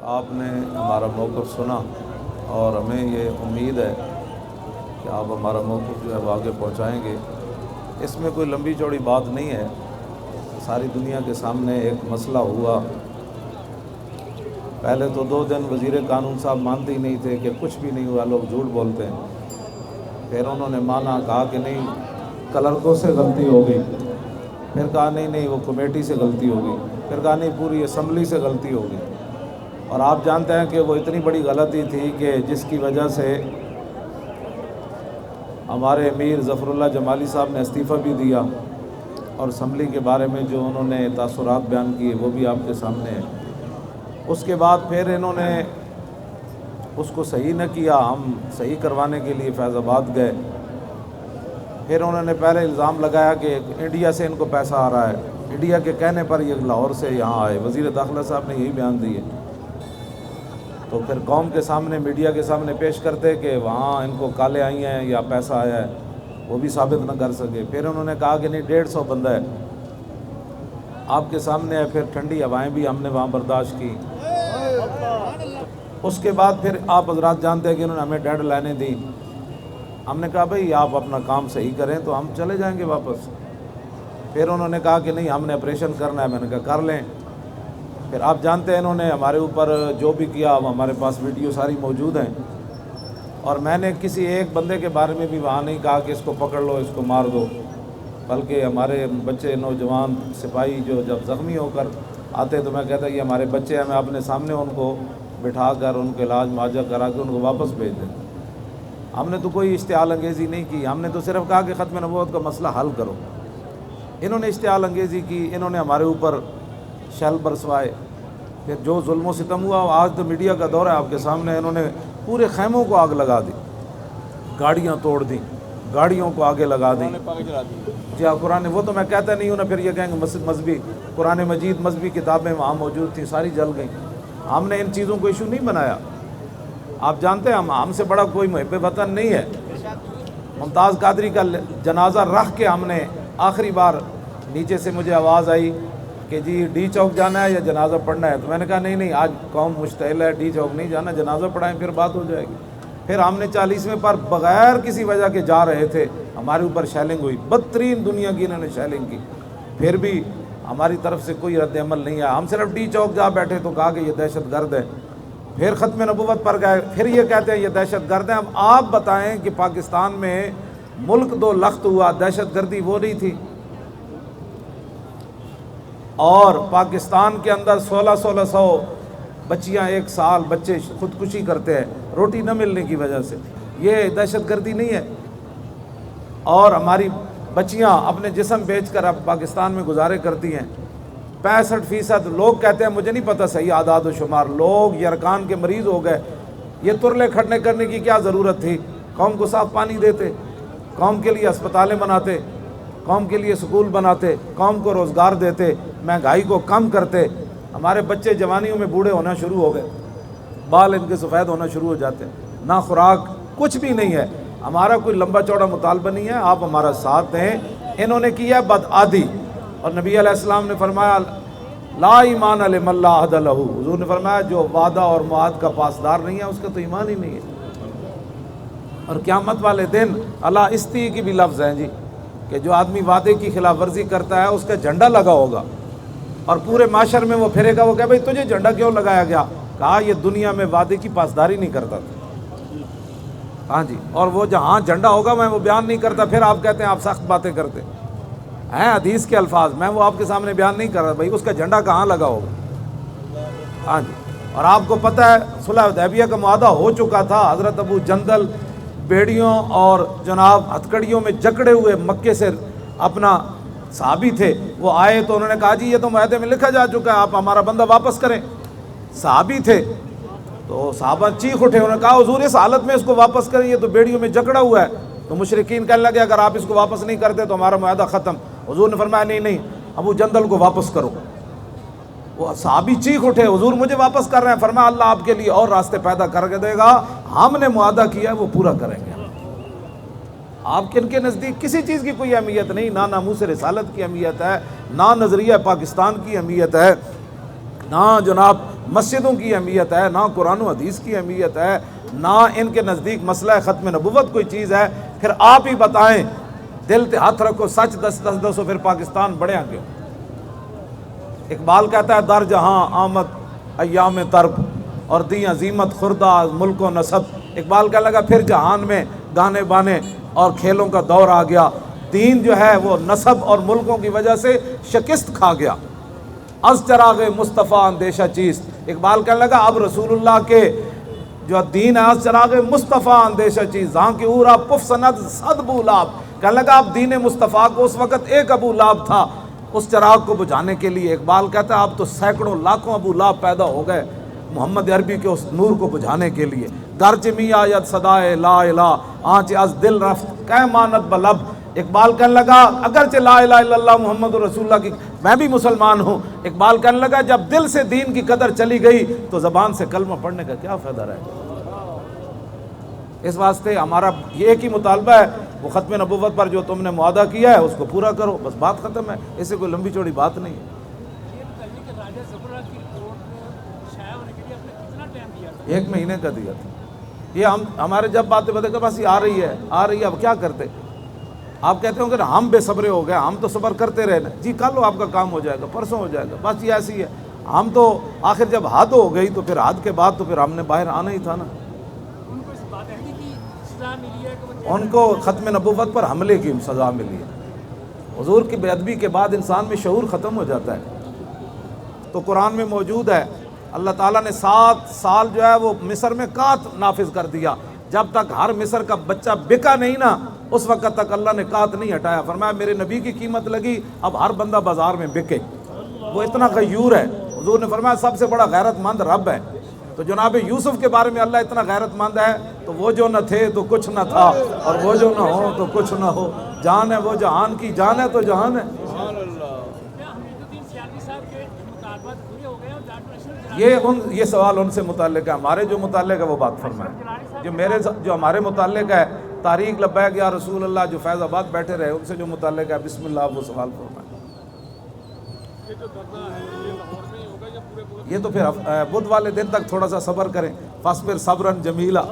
آپ نے ہمارا موقف سنا اور ہمیں یہ امید ہے کہ آپ ہمارا موقف جو ہے وہ آگے پہنچائیں گے۔ اس میں کوئی لمبی چوڑی بات نہیں ہے، ساری دنیا کے سامنے ایک مسئلہ ہوا۔ پہلے تو 2 دن وزیر قانون صاحب مانتے ہی نہیں تھے کہ کچھ بھی نہیں ہوا، لوگ جھوٹ بولتے ہیں۔ پھر انہوں نے مانا، کہا کہ نہیں کلرکوں سے غلطی ہو گئی، پھر کہا نہیں وہ کمیٹی سے غلطی ہو گئی، پھر کہا نہیں پوری اسمبلی سے غلطی ہو گئی۔ اور آپ جانتے ہیں کہ وہ اتنی بڑی غلطی تھی کہ جس کی وجہ سے ہمارے امیر ظفر اللہ جمالی صاحب نے استعفیٰ بھی دیا، اور اسمبلی کے بارے میں جو انہوں نے تاثرات بیان کیے وہ بھی آپ کے سامنے ہیں۔ اس کے بعد پھر انہوں نے اس کو صحیح نہ کیا، ہم صحیح کروانے کے لیے فیض آباد گئے۔ پھر انہوں نے پہلے الزام لگایا کہ انڈیا سے ان کو پیسہ آ رہا ہے، انڈیا کے کہنے پر یہ لاہور سے یہاں آئے، وزیر داخلہ صاحب نے یہی بیان دیے۔ تو پھر قوم کے سامنے، میڈیا کے سامنے پیش کرتے کہ وہاں ان کو کالے آئی ہیں یا پیسہ آیا ہے، وہ بھی ثابت نہ کر سکے۔ پھر انہوں نے کہا کہ نہیں 150 بندہ ہے، آپ کے سامنے ہے۔ پھر ٹھنڈی ہوائیں بھی ہم نے وہاں برداشت کی۔ اس کے بعد پھر آپ حضرات جانتے ہیں کہ انہوں نے ہمیں ڈیڈ لائنیں دی۔ ہم نے کہا بھئی آپ اپنا کام صحیح کریں تو ہم چلے جائیں گے واپس۔ پھر انہوں نے کہا کہ نہیں ہم نے آپریشن کرنا ہے، میں نے کہا کر لیں۔ پھر آپ جانتے ہیں انہوں نے ہمارے اوپر جو بھی کیا، ہمارے پاس ویڈیو ساری موجود ہیں، اور میں نے کسی ایک بندے کے بارے میں بھی وہاں نہیں کہا کہ اس کو پکڑ لو، اس کو مار دو، بلکہ ہمارے بچے نوجوان سپاہی جو جب زخمی ہو کر آتے تو میں کہتا یہ ہمارے بچے ہیں، میں اپنے سامنے ان کو بٹھا کر ان کے علاج معالجہ کرا کے ان کو واپس بھیج دیں۔ ہم نے تو کوئی اشتعال انگیزی نہیں کی، ہم نے تو صرف کہا کہ ختم نبوت کا مسئلہ حل کرو۔ انہوں نے اشتعال انگیزی کی، انہوں نے ہمارے اوپر شیل برسوائے۔ پھر جو ظلم و ستم ہوا، آج تو میڈیا کا دور ہے آپ کے سامنے، انہوں نے پورے خیموں کو آگ لگا دی، گاڑیاں توڑ دیں، گاڑیوں کو آگے لگا دیں۔ جی ہاں، قرآن، وہ تو میں کہتا نہیں ہوں نا، پھر یہ کہیں گے مذہبی قرآن مجید مذہبی کتابیں وہاں موجود تھیں، ساری جل گئیں۔ ہم نے ان چیزوں کو ایشو نہیں بنایا۔ آپ جانتے ہیں ہم سے بڑا کوئی محب وطن نہیں ہے۔ ممتاز قادری کا جنازہ رکھ کے ہم نے آخری بار نیچے سے مجھے آواز آئی کہ جی ڈی چوک جانا ہے یا جنازہ پڑھنا ہے، تو میں نے کہا نہیں آج قوم مشتعل ہے، ڈی چوک نہیں جانا، جنازہ پڑھائیں پھر بات ہو جائے گی۔ پھر ہم نے 40ویں پر بغیر کسی وجہ کے جا رہے تھے، ہمارے اوپر شیلنگ ہوئی، بدترین دنیا کی انہوں نے شیلنگ کی، پھر بھی ہماری طرف سے کوئی رد عمل نہیں آیا۔ ہم صرف ڈی چوک جا بیٹھے تو کہا کہ یہ دہشت گرد ہے۔ پھر ختم نبوت پر گئے، پھر یہ کہتے ہیں یہ دہشت گرد ہیں۔ اب آپ بتائیں کہ پاکستان میں ملک 2 لخت ہوا، دہشت گردی وہ نہیں تھی؟ اور پاکستان کے اندر 1600 بچیاں ایک سال بچے خودکشی کرتے ہیں روٹی نہ ملنے کی وجہ سے، یہ دہشت گردی نہیں ہے؟ اور ہماری بچیاں اپنے جسم بیچ کر اب پاکستان میں گزارے کرتی ہیں۔ 65% لوگ کہتے ہیں، مجھے نہیں پتہ صحیح اعداد و شمار، لوگ یرکان کے مریض ہو گئے۔ یہ ترلے کھڑنے کرنے کی کیا ضرورت تھی؟ قوم کو صاف پانی دیتے، قوم کے لیے اسپتالیں بناتے، قوم کے لیے سکول بناتے، قوم کو روزگار دیتے، مہنگائی کو کم کرتے۔ ہمارے بچے جوانیوں میں بوڑھے ہونا شروع ہو گئے، بال ان کے سفید ہونا شروع ہو جاتے ہیں، نہ خوراک، کچھ بھی نہیں ہے۔ ہمارا کوئی لمبا چوڑا مطالبہ نہیں ہے، آپ ہمارا ساتھ دیں۔ انہوں نے کیا بدعادی، اور نبی علیہ السلام نے فرمایا لا ایمان لمن لا عہد لہ، حضور نے فرمایا جو وعدہ اور معاہد کا پاسدار نہیں ہے اس کا تو ایمان ہی نہیں ہے۔ اور قیامت والے دن اللہ استی کی بھی لفظ ہیں جی، کہ جو آدمی وعدے کی خلاف ورزی کرتا ہے اس کا جھنڈا لگا ہوگا، اور پورے معاشر میں وہ پھرے گا، وہ کہے بھئی تجھے جھنڈا کیوں لگایا گیا؟ کہا یہ دنیا میں وعدے کی پاسداری نہیں کرتا تھا۔ ہاں جی، اور وہ جہاں جھنڈا ہوگا میں وہ بیان نہیں کرتا، پھر آپ کہتے ہیں آپ سخت باتیں کرتے ہیں، حدیث کے الفاظ میں وہ آپ کے سامنے بیان نہیں کر رہا، بھائی اس کا جھنڈا کہاں لگا ہوگا؟ ہاں جی، اور آپ کو پتہ ہے صلح حدیبیہ کا معاہدہ ہو چکا تھا، حضرت ابو جندل بیڑیوں اور جناب ہتھکڑیوں میں جکڑے ہوئے مکے سے اپنا صحابی تھے، وہ آئے تو انہوں نے کہا جی یہ تو معاہدے میں لکھا جا چکا ہے، آپ ہمارا بندہ واپس کریں۔ صحابی تھے تو صحابہ چیخ اٹھے، انہوں نے کہا حضور اس حالت میں اس کو واپس کریں، یہ تو بیڑیوں میں جکڑا ہوا ہے۔ تو مشرکین کہنے لگے اگر آپ اس کو واپس نہیں کرتے تو ہمارا معاہدہ ختم۔ حضور نے فرمایا نہیں ابو جندل کو واپس کرو۔ وہ صحابی چیخ اٹھے حضور مجھے واپس کر رہے ہیں، فرمایا اللہ آپ کے لیے اور راستے پیدا کر کے دے گا، ہم نے معاہدہ کیا ہے وہ پورا کریں گے۔ آپ کے نزدیک کسی چیز کی کوئی اہمیت نہیں، نہ ناموس رسالت کی اہمیت ہے، نہ نظریہ پاکستان کی اہمیت ہے، نہ جناب مسجدوں کی اہمیت ہے، نہ قرآن و حدیث کی اہمیت ہے، نہ ان کے نزدیک مسئلہ ختم نبوت کوئی چیز ہے، پھر آپ ہی بتائیں، دل تے ہاتھ رکھو، سچ دسو، پھر پاکستان بڑھے آگے۔ اقبال کہتا ہے در جہاں آمد ایام ترب اور دی عظیمت خوردہ ملک و نسب۔ اقبال کہنے لگا پھر جہان میں گانے بانے اور کھیلوں کا دور آ گیا، دین جو ہے وہ نسب اور ملکوں کی وجہ سے شکست کھا گیا۔ از چراغ مصطفیٰ اندیشہ چیز، اقبال کہنے لگا اب رسول اللہ کے جو دین ہے، از چراغ مصطفیٰ اندیشہ چیز، جہاں کی اورا پف سند صد ابو لہب، کہنے لگا اب دین مصطفیٰ کو اس وقت ایک ابو لہب تھا اس چراغ کو بجھانے کے لیے۔ اقبال کہتا ہے اب تو سینکڑوں لاکھوں ابو لہب پیدا ہو گئے محمد عربی کے اس نور کو بجھانے کے لیے۔ گرچ می آید صدائے لا الہ آنچ از دل رفت کہ ماند بلب، اقبال کہنے لگا اگرچہ لا الہ الا اللہ محمد رسول اللہ کی میں بھی مسلمان ہوں، اقبال کہنے لگا جب دل سے دین کی قدر چلی گئی تو زبان سے کلمہ پڑھنے کا کیا فائدہ رہے گا۔ اس واسطے ہمارا یہ ایک ہی مطالبہ ہے، وہ ختم نبوت پر جو تم نے معاہدہ کیا ہے اس کو پورا کرو، بس بات ختم ہے، اس سے کوئی لمبی چوڑی بات نہیں ہے۔ 1 مہینے کا دیا تھا، یہ ہمارے جب باتیں بدلے بس یہ آ رہی ہے، اب کیا کرتے؟ آپ کہتے ہوں کہ ہم بے صبرے ہو گئے، ہم تو صبر کرتے رہنا، جی کل آپ کا کام ہو جائے گا، پرسوں ہو جائے گا، بس یہ ایسی ہے۔ ہم تو آخر جب حد ہو گئی تو پھر حد کے بعد تو پھر ہم نے باہر آنا ہی تھا نا۔ ان کو ختم نبوت پر حملے کی سزا ملی ہے۔ حضور کی بے ادبی کے بعد انسان میں شعور ختم ہو جاتا ہے۔ تو قرآن میں موجود ہے، اللہ تعالیٰ نے 7 سال جو ہے وہ مصر میں قحط نافذ کر دیا، جب تک ہر مصر کا بچہ بکا نہیں نا اس وقت تک اللہ نے قحط نہیں ہٹایا۔ فرمایا میرے نبی کی قیمت لگی، اب ہر بندہ بازار میں بکے، وہ اتنا غیور ہے۔ حضور نے فرمایا سب سے بڑا غیرت مند رب ہے۔ تو جناب یوسف کے بارے میں اللہ اتنا غیرت مند ہے، تو وہ جو نہ تھے تو کچھ نہ تھا، اور وہ جو نہ ہو تو کچھ نہ ہو، جان ہے وہ جہان کی جان ہے تو جہان ہے۔ یہ سوال ان سے متعلق ہے، ہمارے جو متعلق ہے وہ بات فرمائیں۔ جو ہمارے متعلق ہے تاریخ لبیک یا رسول اللہ جو فیض آباد بیٹھے رہے ان سے جو متعلق ہے بسم اللہ وہ سوال فرمائیں۔ یہ تو پھر بدھ والے دن تک تھوڑا سا صبر کریں، فاصبر صبرا جمیلا۔